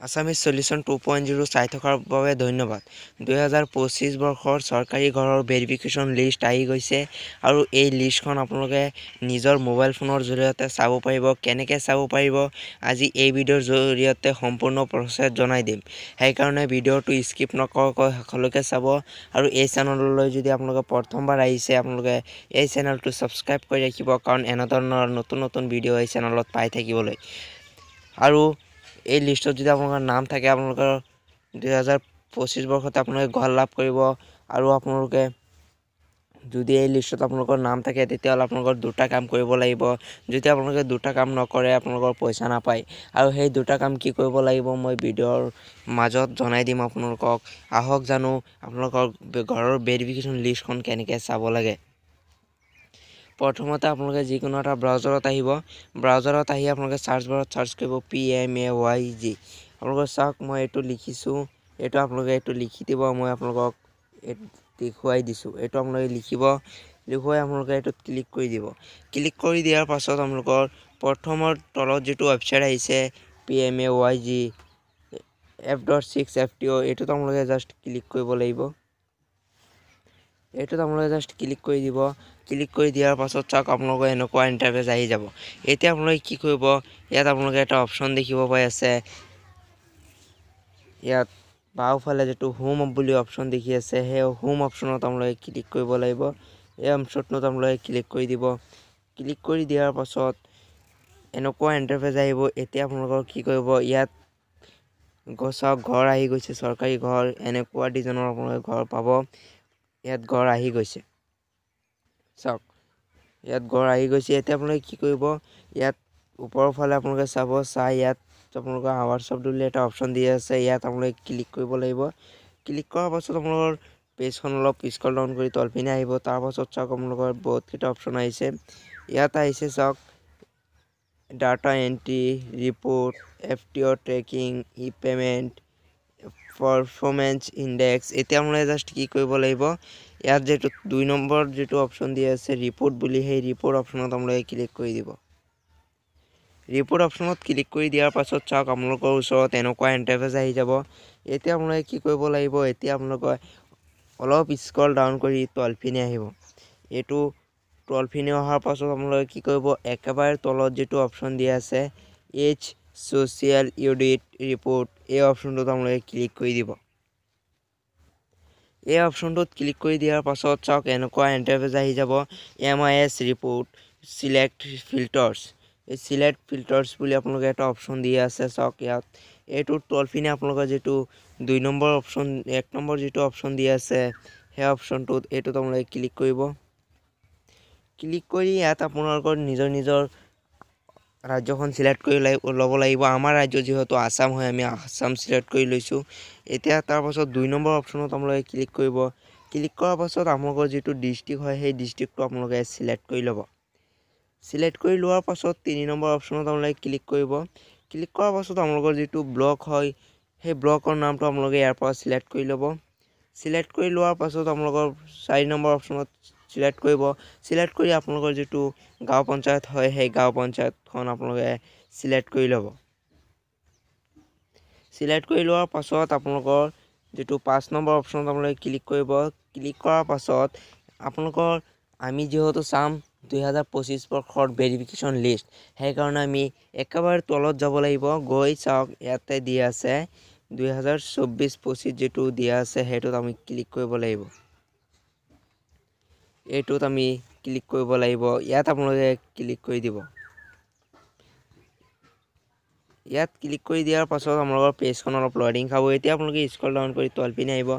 Assamese solution 2.0 চাই থকাৰ বাবে ধন্যবাদ। 2025 বৰ্ষৰ চৰকাৰী ঘৰৰ ভেৰিফিকেশ্যন লিষ্ট আহি গৈছে আৰু এই লিষ্টখন আপোনালোকে নিজৰ মোবাইল ফোনৰ জৰিয়তে চাব পাৰিব। কেনেকৈ চাব পাৰিব আজি এই ভিডিঅ'ৰ জৰিয়তে সম্পূৰ্ণ প্ৰচেছ জনাই দিম। সেইকাৰণে ভিডিঅ'টো স্কিপ নকৰাকৈ শেষলৈকে চাব আৰু এই চেনেললৈ যদি আপোনালোকে প্ৰথমবাৰ আহিছে আপোনালোকে এই চেনেলটো ছাবস্ক্ৰাইব কৰি ৰাখিব, কাৰণ এনেধৰণৰ নতুন নতুন ভিডিঅ' এই চেনেলত পাই থাকিবলৈ। আৰু এই লিষ্টত যদি আপোনালোকৰ নাম থাকে আপোনালোকৰ 2025 বৰ্ষতে আপোনালোকে ঘৰ লাভ কৰিব। আৰু আপোনালোকে যদি এই লিষ্টত আপোনালোকৰ নাম থাকে তেতিয়াহ'লে আপোনালোকৰ দুটা কাম কৰিব লাগিব। যদি আপোনালোকে দুটা কাম নকৰে আপোনালোকৰ পইচা নাপায়। আৰু সেই দুটা কাম কি কৰিব লাগিব মই ভিডিঅ'ৰ মাজত জনাই দিম আপোনালোকক। আহক জানো আপোনালোকৰ ঘৰৰ ভেৰিফিকেশ্যন লিষ্টখন কেনেকৈ চাব লাগে। প্ৰথমতে আপোনালোকে যিকোনো এটা ব্ৰাউজাৰত আহিব। ব্ৰাউজাৰত আহি আপোনালোকে চাৰ্চ বাৰত চাৰ্চ কৰিব PMAYG। আপোনালোকে চাওক মই এইটো লিখিছোঁ, এইটো আপোনালোকে এইটো লিখি দিব। মই আপোনালোকক দেখুৱাই দিছোঁ। এইটো আপোনালোকে লিখুৱাই আপোনালোকে এইটোত ক্লিক কৰি দিব। ক্লিক কৰি দিয়াৰ পাছত আপোনালোকৰ প্ৰথমৰ তলত যিটো ৱেবছাইট আহিছে PMAYG F.6FTO, এইটোত আপোনালোকে জাষ্ট ক্লিক কৰিব লাগিব। এইটোত আপোনালোকে জাষ্ট ক্লিক কৰি দিব। ক্লিক কৰি দিয়াৰ পাছত চাওক আপোনালোকৰ এনেকুৱা ইণ্টাৰফেচ আহি যাব। এতিয়া আপোনালোকে কি কৰিব, ইয়াত আপোনালোকে এটা অপশ্যন দেখিব পাই আছে। ইয়াত বাওঁফালে যিটো হোম বুলি অপশ্যন দেখি আছে সেই হোম অপশ্যনত আপোনালোকে ক্লিক কৰিব লাগিব। এই অপশ্যনটোত আপোনালোকে ক্লিক কৰি দিব। ক্লিক কৰি দিয়াৰ পাছত এনেকুৱা ইণ্টাৰফেচ আহিব। এতিয়া আপোনালোকৰ কি কৰিব, ইয়াত চাওক ঘৰ আহি গৈছে, চৰকাৰী ঘৰ এনেকুৱা ডিজাইনৰ আপোনালোকে ঘৰ পাব। ইয়াত ঘৰ আহি গৈছে, চাওক ইয়াত ঘৰ আহি গৈছে। এতিয়া আপোনালোকে কি কৰিব, ইয়াত ওপৰৰ ফালে আপোনালোকে চাই ইয়াত আপোনালোকৰ হোৱাটছআপ বুলি এটা অপশ্যন দি আছে। ইয়াত আপোনালোকে ক্লিক কৰিব লাগিব। ক্লিক কৰাৰ পাছত আপোনালোকৰ পেজখন অলপ স্ক্ৰল ডাউন কৰি তলপিনে আহিব। তাৰ পাছত চাওক আপোনালোকৰ বহুতকেইটা অপশ্যন আহিছে। ইয়াত আহিছে চাওক data entry, report, FTO tracking, e payment, performance index. এতিয়া আপোনালোকে জাষ্ট কি কৰিব লাগিব, ইয়াত যিটো 2 নম্বৰ যিটো অপশ্যন দি আছে ৰিপৰ্ট বুলি, সেই ৰিপৰ্ট অপশ্যনত আপোনালোকে ক্লিক কৰি দিব। ৰিপৰ্ট অপশ্যনত ক্লিক কৰি দিয়াৰ পাছত চাওক আপোনালোকৰ ওচৰত এনেকুৱা ইণ্টাৰফেচ আহি যাব। এতিয়া আপোনালোকে কি কৰিব লাগিব, এতিয়া আপোনালোকে অলপ স্ক্ৰল ডাউন কৰি তলপিনে আহিব। এইটো তলপিনে অহাৰ পাছত আপোনালোকে কি কৰিব, একেবাৰে তলত যিটো অপশ্যন দিয়া আছে ছ'চিয়েল অডিট ৰিপৰ্ট, এই অপশ্যনটোত আপোনালোকে ক্লিক কৰি দিব। এই অপশ্যনটোত ক্লিক কৰি দিয়াৰ পাছত চাওক এনেকুৱা ইণ্টাৰফেচ আহি যাব। MIS ৰিপৰ্ট, চিলেক্ট ফিল্টাৰ্ছ, এই চিলেক্ট ফিল্টাৰ্ছ বুলি আপোনালোকে এটা অপশ্যন দি আছে। চাওক ইয়াত এইটো তলপিনে আপোনালোকৰ যিটো 2 নম্বৰ অপশ্যন 1 নম্বৰ যিটো অপশ্যন দি আছে সেই অপশ্যনটোত এইটোত আপোনালোকে ক্লিক কৰিব। ক্লিক কৰি ইয়াত আপোনালোকৰ নিজৰ ৰাজ্যখন চিলেক্ট কৰি ল'ব লাগিব। আমাৰ ৰাজ্য যিহেতু আছাম হয়, আমি আছাম চিলেক্ট কৰি লৈছোঁ। এতিয়া তাৰপাছত 2 নম্বৰ অপশ্যনত আপোনালোকে ক্লিক কৰিব। ক্লিক কৰাৰ পাছত আপোনালোকৰ যিটো ডিষ্ট্ৰিক্ট হয় সেই ডিষ্ট্ৰিক্টটো আপোনালোকে চিলেক্ট কৰি ল'ব। চিলেক্ট কৰি লোৱাৰ পাছত 3 নম্বৰ অপশ্যনত আপোনালোকে ক্লিক কৰিব। ক্লিক কৰাৰ পাছত আপোনালোকৰ যিটো ব্লক হয় সেই ব্লকৰ নামটো আপোনালোকে ইয়াৰ পৰা চিলেক্ট কৰি ল'ব। চিলেক্ট কৰি লোৱাৰ পাছত আপোনালোকৰ 4 নম্বৰ অপশ্যনত চিলেক্ট কৰিব। চিলেক্ট কৰি আপোনালোকৰ যিটো গাঁও পঞ্চায়ত হয় সেই গাঁও পঞ্চায়তখন আপোনালোকে চিলেক্ট কৰি ল'ব। চিলেক্ট কৰি লোৱাৰ পাছত আপোনালোকৰ যিটো 5 নম্বৰ অপশ্যনত আপোনালোকে ক্লিক কৰিব। ক্লিক কৰাৰ পাছত আপোনালোকৰ আমি যিহেতু চাম 2025 বৰ্ষৰ ভেৰিফিকেশ্যন লিষ্ট, সেইকাৰণে আমি একেবাৰে তলত যাব লাগিব। গৈ চাওক ইয়াতে দিয়া আছে 2024-25 যিটো দিয়া আছে সেইটোত আমি ক্লিক কৰিব লাগিব। এইটোত আমি ক্লিক কৰিব লাগিব। ইয়াত আপোনালোকে ক্লিক কৰি দিব। ইয়াত ক্লিক কৰি দিয়াৰ পাছত আপোনালোকৰ পেজখন অলপ লোডিং খাব। এতিয়া আপোনালোকে স্ক্ৰল ডাউন কৰি তলপিনে আহিব।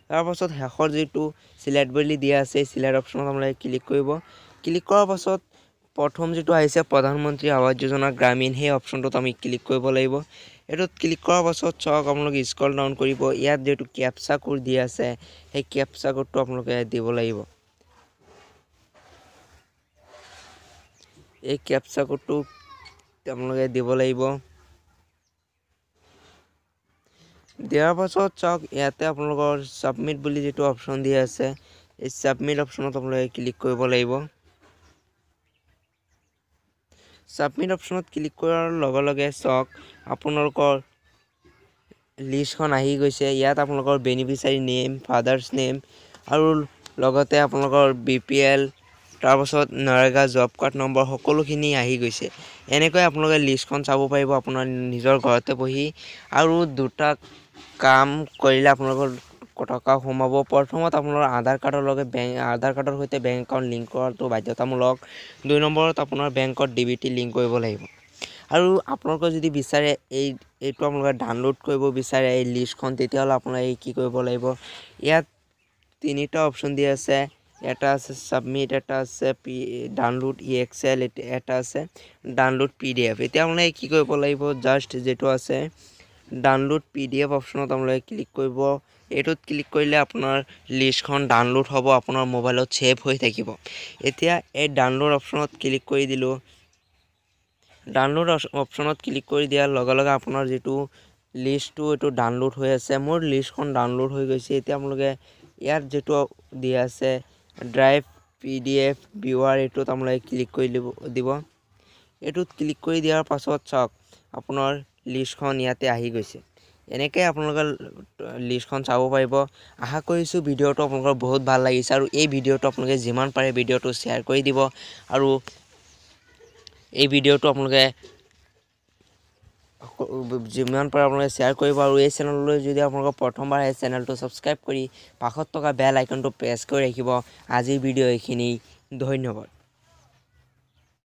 তাৰপাছত শেষৰ যিটো চিলেক্ট বুলি দিয়া আছে চিলেক্ট অপশ্যনত আপোনালোকে ক্লিক কৰিব। ক্লিক কৰাৰ পাছত প্ৰথম যিটো আহিছে প্ৰধানমন্ত্ৰী আৱাস যোজনা গ্ৰামীণ, সেই অপশ্যনটোত আমি ক্লিক কৰিব লাগিব। এইটোত ক্লিক কৰাৰ পাছত চাওক আপোনালোকে স্ক্ৰল ডাউন কৰিব। ইয়াত যিটো কেপচা কোড দিয়া আছে সেই কেপচা কোডটো আপোনালোকে দিব লাগিব। এই কেপচা কোডটো আপোনালোকে দিব লাগিব। দিয়াৰ পাছত চাওক ইয়াতে আপোনালোকৰ ছাবমিট বুলি যিটো অপশ্যন দিয়া আছে এই ছাবমিট অপশ্যনত আপোনালোকে ক্লিক কৰিব লাগিব। ছাবমিট অপশ্যনত ক্লিক কৰাৰ লগে লগে চাওক আপোনালোকৰ লিষ্টখন আহি গৈছে ইয়াত আপোনালোকৰ বেনিফিচিয়াৰী নেম ফাদাৰ্ছ নেম আৰু লগতে আপোনালোকৰ BPL তাৰপাছত নৰেগা জব কাৰ্ড নম্বৰ সকলোখিনি আহি গৈছে এনেকৈ আপোনালোকে লিষ্টখন চাব পাৰিব আপোনাৰ নিজৰ ঘৰতে বহি আৰু দুটা কাম কৰিলে আপোনালোকৰ টকা সোমাব প্ৰথমত আপোনাৰ আধাৰ কাৰ্ডৰ সৈতে বেংক একাউণ্ট লিংক কৰাটো বাধ্যতামূলক 2 নম্বৰত আপোনাৰ বেংকত DBT লিংক কৰিব লাগিব আৰু আপোনালোকে যদি বিচাৰে এইটো আপোনালোকে ডাউনলোড কৰিব বিচাৰে এই লিষ্টখন তেতিয়াহ'লে আপোনালোকে কি কৰিব লাগিব ইয়াত তিনিটা অপচন দিয়া আছে এটা আছে সাবমিট এটা আছে ডাউনলোড EXL এটা আছে ডাউনলোড PDF এতিয়া আপোনালোকে কি কৰিব লাগিব জাস্ট যেটো আছে ডাউনলোড PDF অপচনত আপোনালোকে ক্লিক কৰিব এটোত ক্লিক কৰিলে আপোনাৰ লিষ্টখন ডাউনলোড হ'ব আপোনাৰ মোবাইলত সেভ হৈ থাকিব এতিয়া এই ডাউনলোড অপচনত ক্লিক কৰি দিলো ডাউনলোড অপচনত ক্লিক কৰি দিয়াৰ লগে লগে আপোনাৰ যেটো লিষ্টটো এটো ডাউনলোড হৈ আছে মোৰ লিষ্টখন ডাউনলোড হৈ গৈছে এতিয়া আপোনালোকে ইয়াত যেটো দিয়া আছে ড্ৰাইভ PDF ভিউৱাৰ এটোত আপোনালোকে ক্লিক কৰি দিব এটোত ক্লিক কৰি দিয়াৰ পাছত চাওক আপোনাৰ লিষ্টখন ইয়াতে আহি গৈছে এনেকৈ আপোনালোকে লিষ্টখন চাব পাৰিব আশা কৰিছো ভিডিওটো আপোনালোকৰ বহুত ভাল লাগিছে আৰু এই ভিডিওটো আপোনালোকে যিমান পাৰে ভিডিওটো শেয়াৰ কৰি দিব আৰু এই ভিডিওটো আপোনালোকে যিমান পাৰে আপোনালোকে শেয়াৰ কৰিব আৰু এই চেনেললৈ যদি আপোনালোকে প্ৰথমবাৰ এই চেনেলটো সাবস্ক্ৰাইব কৰি পাখত থকা বেল আইকনটো প্ৰেছ কৰি ৰাখিব আজিৰ ভিডিও এইখিনি ধন্যবাদ